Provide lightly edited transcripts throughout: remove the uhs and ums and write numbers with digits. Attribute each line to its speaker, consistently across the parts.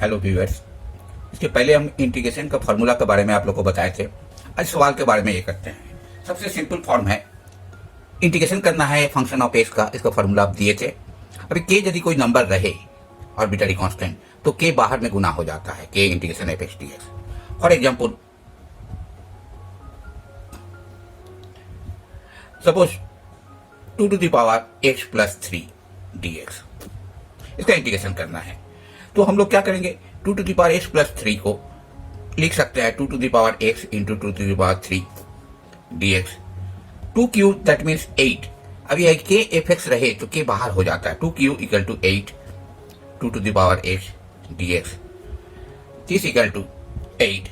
Speaker 1: Hello viewers. इसके पहले हम इंटीग्रेशन का फॉर्मूला के बारे में आप लोग को बताए थे। आज सवाल के बारे में ये करते हैं। सबसे सिंपल फॉर्म है, इंटीग्रेशन करना है फंक्शन ऑफ एक्स का। इसका फॉर्मूला आप दिए थे। अभी के यदि कोई नंबर रहे आर्बिट्ररी कांस्टेंट तो के बाहर में गुना हो जाता है, के integration F x d x. For example suppose 2 to the power x plus 3 dx, इसका इंटीग्रेशन करना है। तो हम लोग क्या करेंगे, 2 to the power x plus 3 को लिख सकते हैं 2 to the power x into 2 to the power 3 dx। 2 Q that means 8। अभी के एफ एक्स रहे तो के बाहर हो जाता है। 2 cube equal to 8 2 to the power x dx, this equal to 8।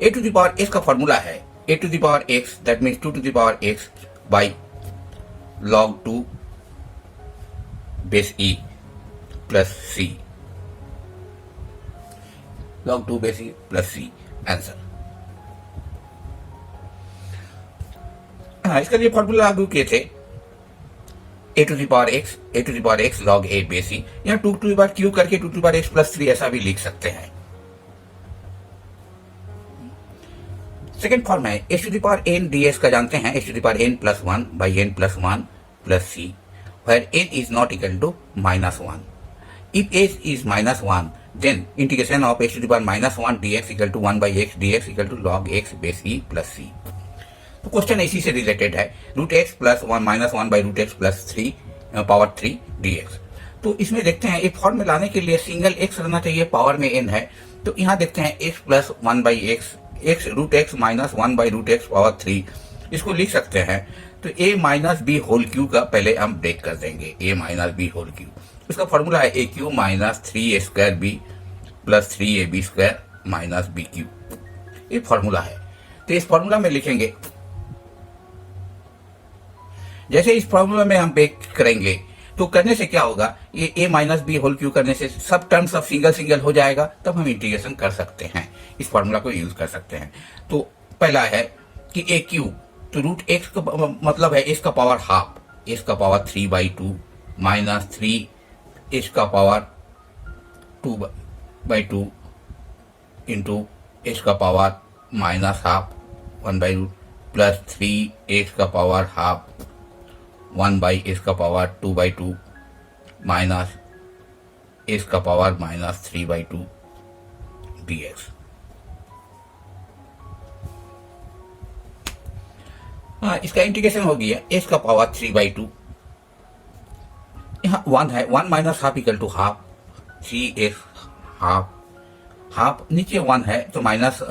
Speaker 1: a to the power x का फॉर्मूला है a to the power x that means 2 to the power x by log 2 base e plus c, log 2 base e plus c answer. इसका लिए formula लागू किए थे a to the power x log a base e, यहाँ 2 to the power q करके 2 to the power x plus 3 ऐसा भी लिख सकते हैं। सेकेंड फॉर्म है h to the power n ds का जानते हैं, h to the power n plus 1 by n plus 1 plus c, where n is not equal to -1. If h is -1, then integration of h to the power -1 dx equal to 1 by x dx equal to log x base e plus c। तो question इसी से related है, √x plus 1 -1 by √x plus 3 power 3 dx। तो इसमें देखते हैं एक form में लाने के लिए सिंगल x रहना चाहिए, पावर में n है। तो यहाँ देखते हैं x plus 1 by x, x √x minus 1 by √x power 3, इसको लिख सकते हैं। तो a minus b whole cube का पहले हम ब्रेक कर देंगे, a minus b whole cube. इसका फॉर्मूला है a cube minus 3a square b plus 3ab square minus b cube, ये फॉर्मूला है। तो इस फॉर्मूला में लिखेंगे, जैसे इस फॉर्मूला में हम ब्रेक करेंगे तो करने से क्या होगा, ये a minus b whole cube करने से सब टर्म सब सिंगल सिंगल हो जाएगा, तब हम इंटीग्रेशन कर सकते हैं, इस फॉर्मूला को यूज कर सकते हैं। तो पहला है कि ए क्यू, तो √x का मतलब है एस का पावर हाफ, एस का पावर 3/2 माइनस 3 एस का पावर 2/2 इंटू एस का power minus half 1/√, plus 3 S का पावर हाफ 1 बाई एस का पावर 2/2 माइनस एस का पावर माइनस 3/2 dx। हाँ, इसका इंटीग्रेशन हो गया एस का पावर 3/2, यहाँ 1 है, 1 minus half equal to half, 3x half, half नीचे 1 है तो minus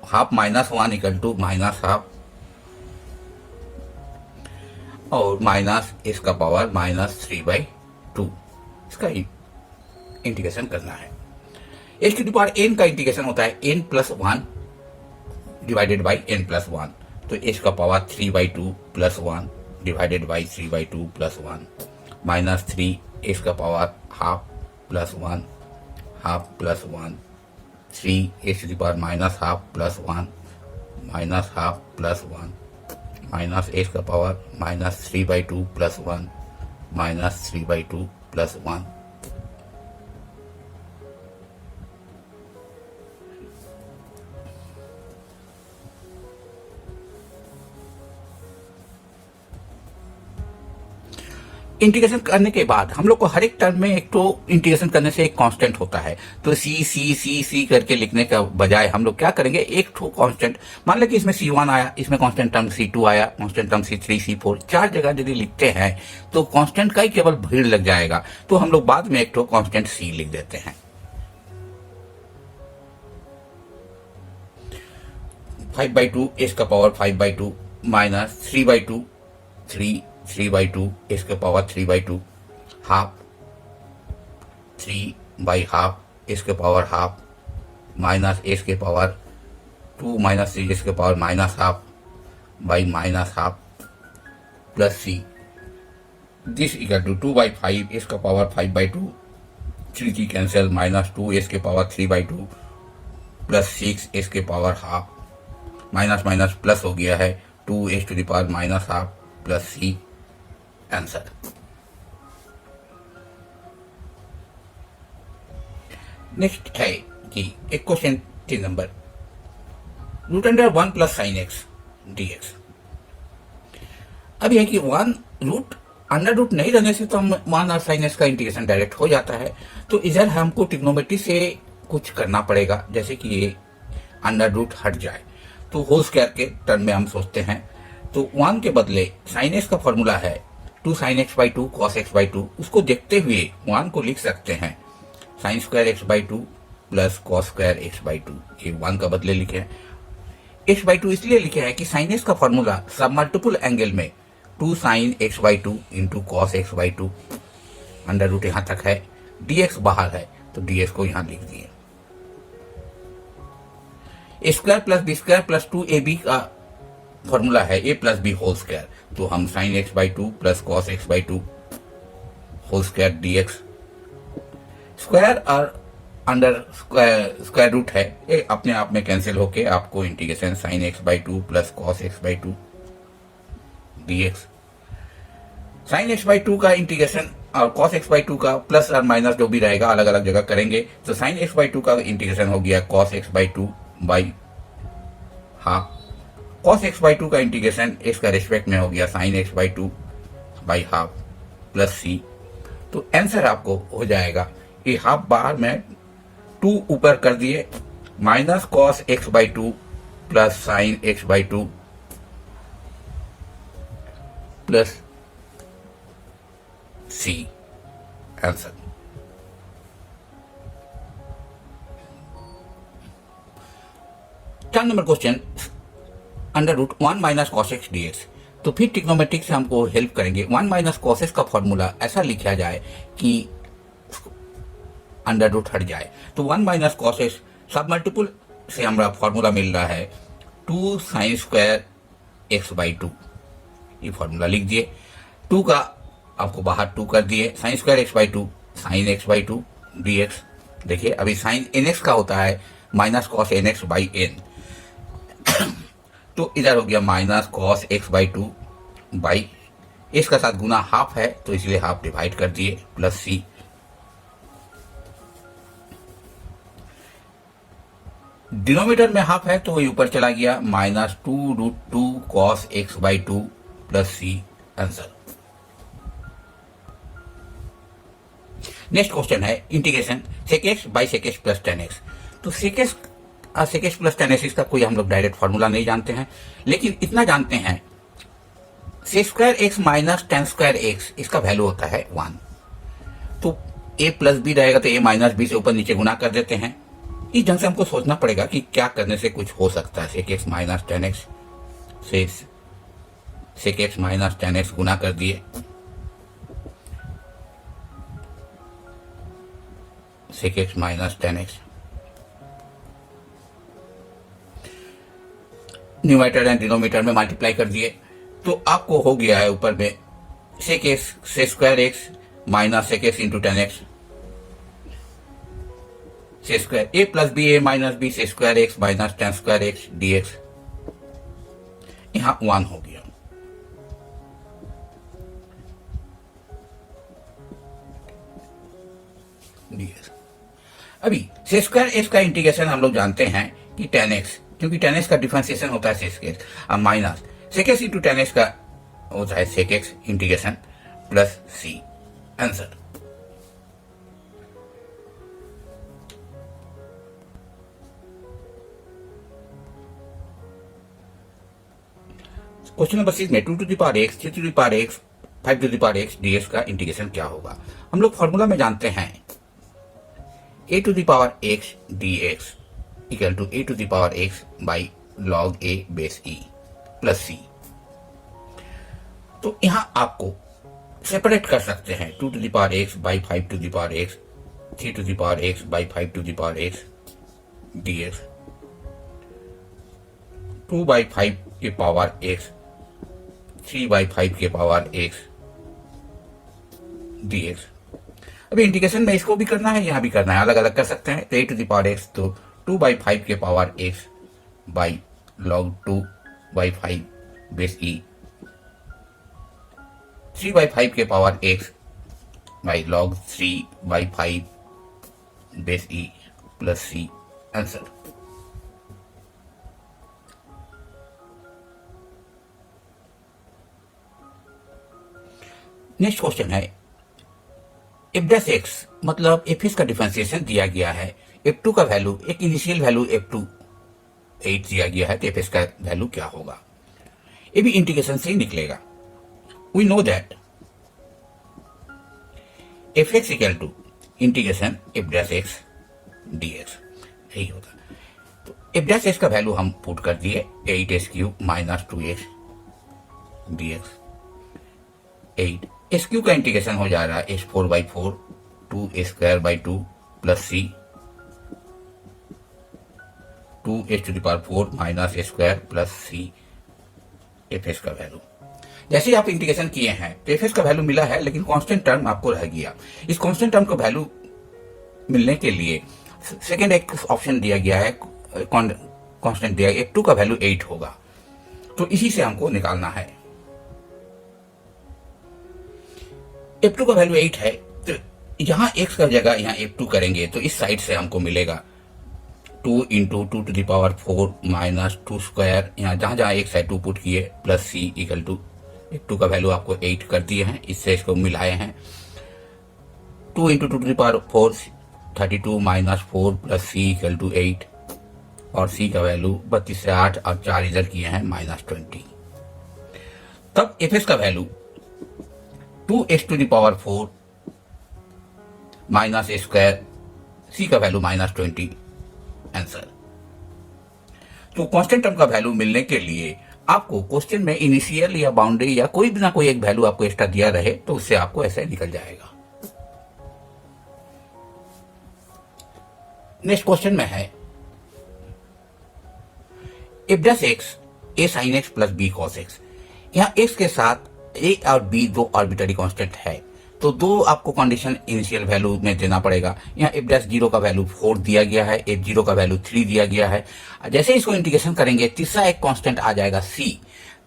Speaker 1: half minus 1 equal to minus half, और माइनस एस का पावर माइनस 3/2। इसका इंटीग्रेशन करना है। H to the power n का इंटीग्रेशन होता है n plus 1 divided by n plus 1, तो एच का power 3/2 plus 1 divided by 3/2 plus 1 minus 3 h का power half plus 1 half plus 1 3 h to the power minus half plus 1 minus half plus 1 minus h का power minus 3/2 plus 1 minus 3/2 plus 1। Integration करने के बाद हम लोग को हर एक टर्म में एक तो इंटीग्रेशन करने से एक कांस्टेंट होता है, तो सी सी सी सी करके लिखने का बजाय हम लोग क्या करेंगे, एक ठो कांस्टेंट, मान लो कि इसमें C1 आया, इसमें कांस्टेंट टर्म C2 आया, कांस्टेंट टर्म C3 C4, 4 जगह यदि लिखते हैं तो कांस्टेंट का ही केवल भीड़ लग जाएगा। तो हम लोग बाद में एक ठो कांस्टेंट C लिख देते हैं। 5/2 एस का पावर 5/2 माइनस 3/2 3/2 एस का पावर 3/2 हाफ 3/हाफ एस के पावर हाफ माइनस एस के पावर 2 माइनस 3 एस के power minus half by minus half plus c, this equal to 2/5 s का पावर 5/2 3 कैंसिल माइनस 2 एस के पावर 3/2 प्लस 6 एस के power half minus minus plus हो गया है 2 s to the power minus half plus c answer. Next है कि एक question 3 number, root under 1 plus sine x d x. अब यह कि 1 रूट अंडर रूट नहीं रहने से तो हम 1 और साइन एक्स का इंटीग्रेशन डायरेक्ट हो जाता है। तो इधर हमको ट्रिग्नोमेट्री से कुछ करना पड़ेगा, जैसे कि ये अंडर रूट हट जाए तो होल स्क्वायर के टर्म में हम सोचते हैं। तो 1 के बदले साइन एक्स का फॉर्मूला है 2 sine x by 2 cos x by 2। उसको देखते हुए 1 को लिख सकते हैं sign square x by 2 plus cos square x by 2। ये 1 का बदले लिखे हैं। एक्स बाई 2 इसलिए लिखे हैं कि साइन एक्स का फॉर्मूला सब मल्टीपल एंगल में 2 sine x by 2 into cos x by 2, under root यहां तक है, dx बाहर है तो dx को यहां लिख दिए। A square plus b square plus 2ab का फॉर्मूला है a plus b whole square. तो हम sine x by 2 plus cos x by 2 whole square dx, square और अंडर स्क्वायर रूट है, ये अपने आप में कैंसिल होके आपको integration sine x by 2 plus cos x by 2 dx, sine x by 2 का इंटीग्रेशन और कॉस एक्स बाई 2 का प्लस और माइनस जो भी रहेगा अलग अलग जगह करेंगे। तो साइन एक्स बाई 2 का इंटीग्रेशन हो गया cos x by 2 by half, cos x by 2 का इंटीग्रेशन एक्स का रिस्पेक्ट में हो गया sine x by 2 by half plus c. तो आंसर आपको हो जाएगा कि हाफ बाहर में 2 ऊपर कर दिए minus cos x by 2 plus sine x by 2 plus c answer. चार number question, under root 1 minus cos x d x. तो फिर ट्रिग्नोमेट्रिक से हमको हेल्प करेंगे। 1 माइनस कॉस एक्स का फॉर्मूला ऐसा लिखा जाए कि अंडर रूट हट जाए। तो 1 माइनस कॉस एक्स सब मल्टीपल से हमारा फॉर्मूला मिल रहा है 2 साइन स्क्वायर एक्स बाई 2। ये फॉर्मूला लिख दिए, 2 का आपको बाहर 2 कर दिए, sine square x by 2 sine x by 2 d x. देखिए अभी साइन एन एक्स का होता है minus cos n x by n, तो इधर हो गया minus cos x by 2 by x का साथ गुना हाफ है तो इसलिए हाफ डिवाइड कर दिए प्लस सी। डिनोमिनेटर में हाफ है तो ये ऊपर चला गया minus 2 root 2 cos x by 2 plus c answer. Next question है integration sec x by sec x plus tan x. तो sec x plus tan x इसका कोई हम लोग डायरेक्ट फॉर्मूला नहीं जानते हैं, लेकिन इतना जानते हैं sec square x minus tan square x इसका वैल्यू होता है 1। तो a प्लस बी रहेगा तो a माइनस बी से ऊपर नीचे गुना कर देते हैं। इस ढंग से हमको सोचना पड़ेगा कि क्या करने से कुछ हो सकता है। Sec x minus tan x से sec x minus tan x गुना कर दिए, sec x minus tan x, numerator and denominator में मल्टीप्लाई कर दिए तो आपको हो गया है ऊपर में सेक एक्स से square x minus sec x into tan x से square a plus b a minus b से square x minus tan square x d x. यहां 1 हो गया। dx। अभी से स्क्वायर एक्स का इंटीग्रेशन हम लोग जानते हैं कि टेन एक्स, क्योंकि टेन एक्स का डिफरेंशिएशन होता है सेक एक्स, अब minus sec x into tan x का होता है sec x integration plus c answer. Question number 6 में 2 to the power x 3 to the power x 5 to the power x dx का integration क्या होगा। हम लोग फॉर्मूला में जानते हैं a to the power x dx equal to a to the power x by log a base e plus c। तो यहां आपको सेपरेट कर सकते हैं 2 to the power x by 5 to the power x 3 to the power x by 5 to the power x dx, 2 by 5 के power x 3 by 5 के power x dx। अभी integration में इसको भी करना है, यहां भी करना है, अलग अलग कर सकते हैं। तो a to the power x तो 2 बाई 5 के power x by log 2 by 5 base e, 3 by 5 के power x by log 3 by 5 base e plus c answer. Next question है एफ डैश एक्स, मतलब एफ एस का differentiation दिया गया है, f two का वैल्यू, एक इनिशियल वैल्यू एफ टू 8 दिया गया है, तो एफ एस का वैल्यू क्या होगा? ये भी इंटीग्रेशन से ही निकलेगा। We know that f x equal to integration f dash x d x, यही होता। तो एफ डैश एक्स का वैल्यू हम पुट कर दिए 8s³ minus 2x dx। 8 s³ का इंटीग्रेशन हो जा रहा है s4/4 2a² 2 plus c 2s⁴ minus a² plus c F s का वैल्यू। जैसे ही आप इंटीग्रेशन किए हैं तो एफ एस का वैल्यू मिला है, लेकिन कांस्टेंट टर्म आपको रह गया। इस कांस्टेंट टर्म का वैल्यू मिलने के लिए सेकेंड एक ऑप्शन दिया गया है, कांस्टेंट दिया एफ टू का वैल्यू 8 होगा, तो इसी से हमको निकालना है। एफ टू का वैल्यू 8 है, तो यहां x का जगह यहां F2 करेंगे तो इस साइड से हमको मिलेगा 2 × 2⁴ माइनस 2², यहाँ जहां जहां x है 2 पुट किए, plus c equal to F2 का वैल्यू आपको 8 कर दिए हैं, इससे इसको मिलाए हैं। 2 × 2⁴ 32 minus 4 plus c equal to 8, और c का वैल्यू 32 से 8 और 4 इधर किए हैं -20। तब एफ एस का value 2x⁴ minus a², c का वैल्यू -20 आंसर। तो कांस्टेंट टर्म का वैल्यू मिलने के लिए आपको क्वेश्चन में इनिशियल या बाउंड्री या कोई भी ना कोई एक वैल्यू आपको एक्स्ट्रा दिया रहे तो उससे आपको ऐसे निकल जाएगा। नेक्स्ट क्वेश्चन में है f dash x a sine x plus b cos x. यहाँ एक्स के साथ ए और बी दो आर्बिट्ररी कांस्टेंट है, तो दो आपको कंडीशन इनिशियल वैल्यू में देना पड़ेगा। यहाँ एफ डैश 0 का वैल्यू 4 दिया गया है, एफ 0 का वैल्यू 3 दिया गया है। जैसे इसको इंटीग्रेशन करेंगे तीसरा एक कांस्टेंट आ जाएगा c,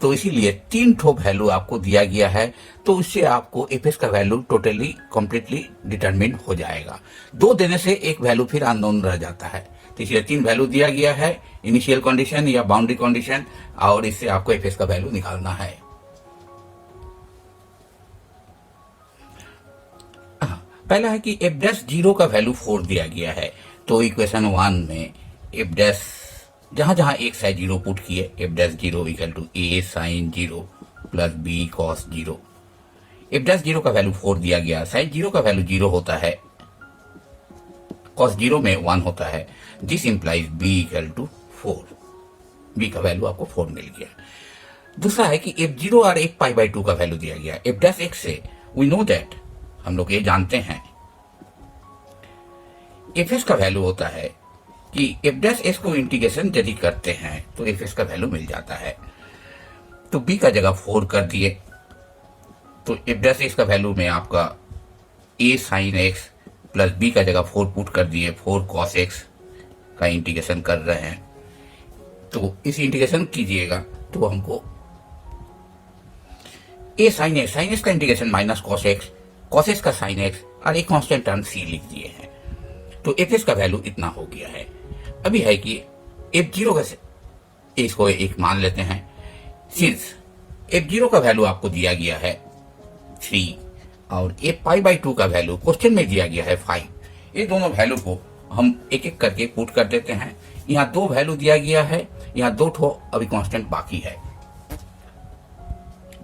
Speaker 1: तो इसीलिए 3 ठो वैल्यू आपको दिया गया है, तो उससे आपको एफ एस का वैल्यू टोटली कंप्लीटली डिटरमिन हो जाएगा। 2 देने से एक वैल्यू फिर अननोन रह जाता है, तो इसलिए 3 वैल्यू दिया गया है, इनिशियल कंडीशन या बाउंड्री कंडीशन, और इससे आपको एफ एस का वैल्यू निकालना है। पहला है कि एफ डैश 0 का वैल्यू 4 दिया गया है, तो इक्वेशन 1 में एफ डैश जहां जहां एक साइड 0 पुट किए, f dash 0 equal to a sine 0 plus b cos 0। F dash 0 का वैल्यू 4 दिया गया, साइन 0 का वैल्यू 0 होता है, कॉस 0 में 1 होता है, this implies b equal to 4। b का वैल्यू आपको 4 मिल गया। दूसरा है कि एफ 0 और एक π/2 का वैल्यू दिया गया। एफ डैश x से वी नो दैट, हम लोग ये जानते हैं, एफ एस का वैल्यू होता है कि एफ डैश एस को इंटीग्रेशन यदि करते हैं तो एफ एस का वैल्यू मिल जाता है। तो b का जगह 4 कर दिए, तो एफ डैश एक्स का वैल्यू में आपका a sign x plus b का जगह 4 पुट कर दिए, 4 कॉस एक्स का इंटीग्रेशन कर रहे हैं। तो इस इंटीग्रेशन कीजिएगा तो हमको a साइन एक्स का इंटीग्रेशन माइनस कॉस एक्स का साइन एक्स और एक कांस्टेंट टर्म c लिख दिए हैं, तो एफ एस का वैल्यू इतना हो गया है। अभी है कि एफ 0 का, इसको एक मान लेते हैं, सिंस एफ 0 का वैल्यू आपको दिया गया है 3 और एफ π/2 का वैल्यू क्वेश्चन में दिया गया है 5, ये दोनों वैल्यू को हम एक एक करके पुट कर देते हैं। यहाँ 2 वैल्यू दिया गया है, यहाँ 2 ठो अभी कांस्टेंट बाकी है,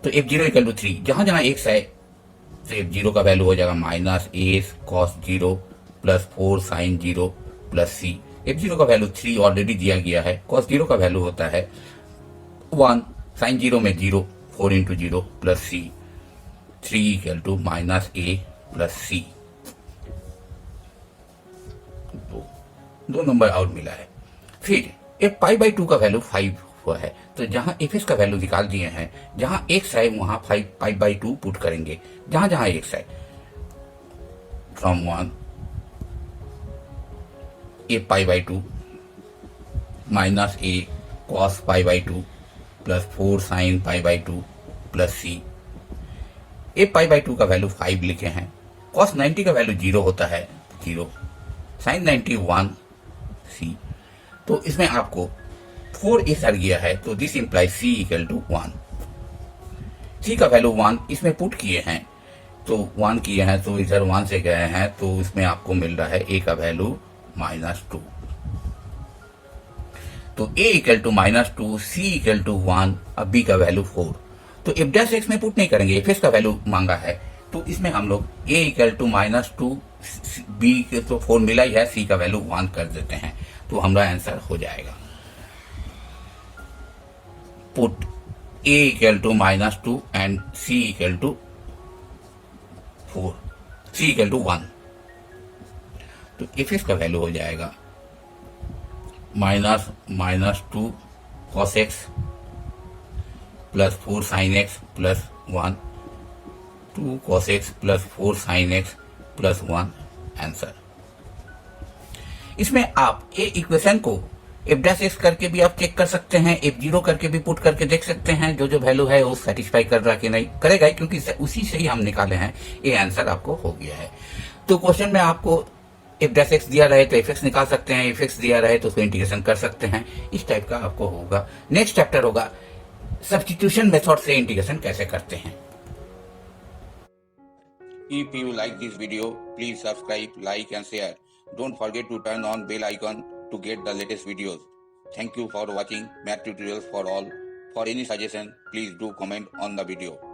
Speaker 1: तो एफ 0 इक्वल टू 3, जहां जहां x है तो एफ 0 का वैल्यू हो जाएगा minus a cos 0 plus 4 sine 0 plus c। F 0 का वैल्यू 3 ऑलरेडी दिया गया है, कॉस 0 का वैल्यू होता है 1, साइन 0 में 0, 4 × 0 plus c, 3 equal to minus a plus c। दो नंबर और मिला है। फिर एफ π/2 का वैल्यू 5 हुआ है, तो जहां एफ एस का वैल्यू निकाल दिए हैं, जहां x है वहां 5 π/2 पुट करेंगे, जहां जहां x है, from 1 a π/2 minus a cos π/2 plus 4 sine π/2 plus c। a π/2 का वैल्यू 5 लिखे हैं, cos 90 का वैल्यू 0 होता है, 0, साइन 90 1 सी। तो इसमें आपको 4 इस हट गया है, तो this implies C equal to 1। C का वैल्यू 1 इसमें पुट किए हैं, तो 1 किए हैं तो इधर 1 से गए हैं, तो इसमें आपको मिल रहा है ए का वैल्यू -2। तो a equal to -2, c equal to 1, अब b का वैल्यू 4। तो एफ डैश एक्स में पुट नहीं करेंगे, एफ का वैल्यू मांगा है, तो इसमें हम लोग a इक्वल टू -2, b के तो 4 मिला ही है, c का वैल्यू 1 कर देते हैं, तो हमारा आंसर हो जाएगा। Put a equal to -2 and c equal to 4, c equal to 1। तो एफ का वैल्यू हो जाएगा -2 cos x plus 4 sin x plus 1, 2 cos x plus 4 sin x plus 1 answer. इसमें आप ए इक्वेशन को एफ डैश एक्स करके भी आप चेक कर सकते हैं, F0 करके भी पुट करके देख सकते हैं, जो वैल्यू है वो सेटिस्फाई कर रहा कि नहीं करेगा, क्योंकि उसी से ही हम निकाले हैं, ये आंसर आपको हो गया है। तो क्वेश्चन में आपको एफ डैश एक्स दिया रहे तो एफ एक्स निकाल सकते हैं, एफ एक्स दिया रहे तो उसको इंटीग्रेशन कर सकते हैं, इस टाइप का आपको होगा। नेक्स्ट चैप्टर होगा सब्स्टिट्यूशन मेथड से इंटीग्रेशन कैसे करते हैं। If you like this video, please subscribe, like and share. Don't forget to turn on bell icon to get the latest videos. Thank you for watching Math Tutorials for All. For any suggestion, please do comment on the video.